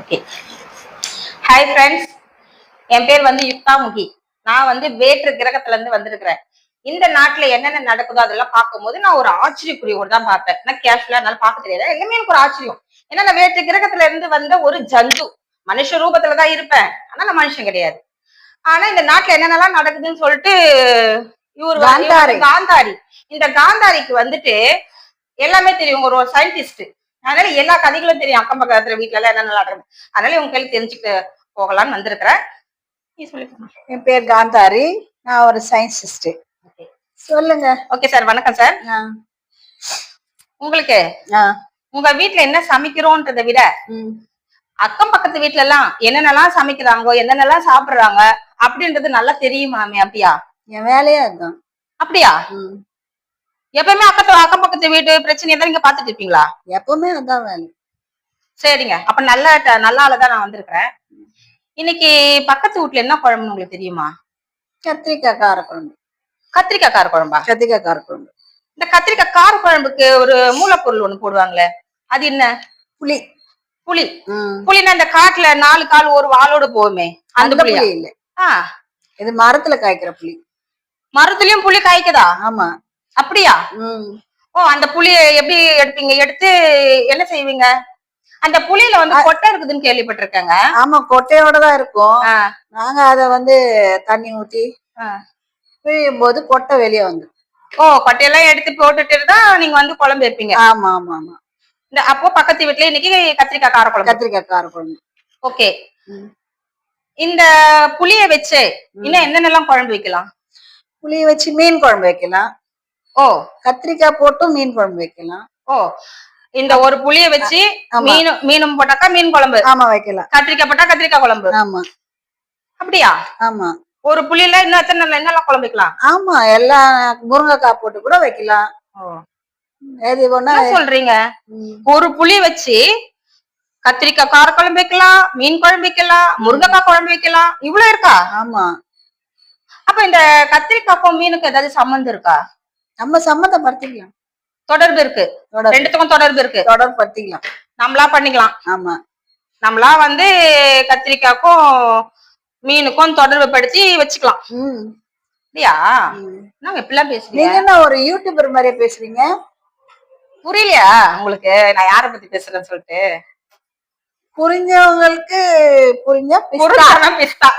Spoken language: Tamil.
ஓகே. ஹாய் ஃப்ரெண்ட்ஸ், என் பேர் வந்து யுக்தாமுகி. நான் வந்து வேற்று கிரகத்துல இருந்து வந்திருக்கிறேன். இந்த நாட்டுல என்னென்ன நடக்குதோ அதெல்லாம் பார்க்கும்போது நான் ஒரு ஆச்சரியக்குறியோடு தான் பார்த்தேன். நான் கேஷுவலா என்னால பார்க்க தெரியாது. எல்லாமே எனக்கு ஒரு ஆச்சரியம். ஏன்னா நான் வேற்று கிரகத்துல இருந்து வந்த ஒரு ஜந்து. மனுஷ ரூபத்துல தான் இருப்பேன். ஆனா நான் மனுஷன் கிடையாது. ஆனா இந்த நாட்டுல என்னென்னலாம் நடக்குதுன்னு சொல்லிட்டு இவர் காந்தாரி. இந்த காந்தாரிக்கு வந்துட்டு எல்லாமே தெரியும். ஒரு சயின்டிஸ்ட். அதனால எல்லா கதைகளும் தெரியும். அக்கம் பக்கத்துல வீட்டுல எல்லாம் என்ன நடக்குது. அதனால உங்க கையில தெரிஞ்சுட்டு போகலான்னு வந்திருக்கிறேன். நீ சொல்லிக்கோங்க. என் பேர் காந்தாரி. நான் ஒரு சயின்டிஸ்ட். சொல்லுங்க. ஓகே சார், வணக்கம் சார். உங்களுக்கு உங்க வீட்டுல என்ன சமைக்கிறோன்றதை விட அக்கம் பக்கத்து வீட்டுல எல்லாம் என்னென்னலாம் சமைக்கிறாங்க, என்னென்னலாம் சாப்பிடுறாங்க அப்படின்றது நல்லா தெரியுமாமே? அப்படியா? என் வேலையா அதுதான். அப்படியா? எப்பவுமே அக்கம் பக்கத்து வீட்டு பிரச்சனை தான் நீங்க பாத்துட்டு இருப்பீங்களா? எப்பவுமே அதான் வேலை. சரிங்க, அப்ப நல்ல ஆளுதான் நான் வந்திருக்கிறேன். இன்னைக்கு பக்கத்து வீட்டுல என்ன குழம்புன்னு உங்களுக்கு தெரியுமா? கத்திரிக்காய் கார குழம்பு. கத்திரிக்காய் கார குழம்பா? கத்திரிக்காய் கார குழம்பு. இந்த கத்திரிக்காய் கார குழம்புக்கு ஒரு மூலப்பொருள் ஒண்ணு போடுவாங்களே, அது என்ன? புளி. புளி. புளினா இந்த காட்டுல 4 கால் ஒரு வாளோட போகுமே, அந்த புளி இல்ல. இது மரத்துல காய்க்கிற புளி. மரத்துலயும் புளி காய்க்குதா? ஆமா. அப்படியா? ஓ, அந்த புளிய எப்படி எடுப்பீங்க? எடுத்து என்ன செய்வீங்க? அந்த புளியில வந்து கொட்டை இருக்குதுன்னு கேள்விப்பட்டிருக்கேங்க. ஆமா, கொட்டையோட தான் இருக்கும். நாங்க அத வந்து தண்ணி ஊத்தி பிழியும் போது கொட்டை வெளியே வந்து. ஓ, கொட்டையெல்லாம் எடுத்து போட்டுட்டு தான் நீங்க வந்து குழம்பு வைப்பீங்க? ஆமா ஆமா ஆமா. இந்த அப்போ பக்கத்து வீட்டுல இன்னைக்கு கத்திரிக்காய் கார குழம்பு. கத்திரிக்காய் கார குழம்பு. ஓகே. இந்த புளிய வச்சு இன்னும் என்னென்னலாம் குழம்பு வைக்கலாம்? புளிய வச்சு மீன் குழம்பு வைக்கலாம். ஓ, கத்திரிக்காய் போட்டும் மீன் குழம்பு வைக்கலாம். ஓ, இந்த ஒரு புளிய வச்சு மீனும் போட்டாக்கா மீன் குழம்பு. ஆமா, வைக்கலாம். கத்திரிக்காய் போட்டா கத்திரிக்காய் குழம்பு. ஆமா. அப்படியா? ஆமா. ஒரு புளியில இன்னும் என்னெல்லாம் குழம்பு வைக்கலாம்? ஆமா, எல்லாம் முருங்கைக்காய் போட்டு கூட வைக்கலாம். எது ஒண்ணா சொல்றீங்க? ஒரு புளி வச்சு கத்திரிக்காய் கார குழம்பு வைக்கலாம், மீன் குழம்பு வைக்கலாம், முருங்கைக்காய் குழம்பு வைக்கலாம். இவ்வளவு இருக்கா? ஆமா. அப்ப இந்த கத்திரிக்காய்க்கும் மீனுக்கு ஏதாவது சம்பந்தம் இருக்கா? நம்ம சம்மந்தப்படுத்திக்கலாம். தொடர்பு இருக்கு. ரெண்டுத்துக்கும் தொடர்பு இருக்கு. தொடர்படுத்திக்கலாம். நம்மளா பண்ணிக்கலாம். ஆமா. நம்மளா வந்து கத்திரிக்காய்க்கும் மீனுக்கும் தொடர்பு படுத்தி வச்சுக்கலாம். இல்லையா? நாங்க எப்படிலாம் பேசுறீங்க? நீங்க என்ன ஒரு யூடியூபர் மாதிரியே பேசுறீங்க? புரியலையா உங்களுக்கு நான் யார பத்தி பேசுறேன்னு சொல்லிட்டு? புரிஞ்சவங்களுக்கு புரிஞ்சா பிஸ்தா.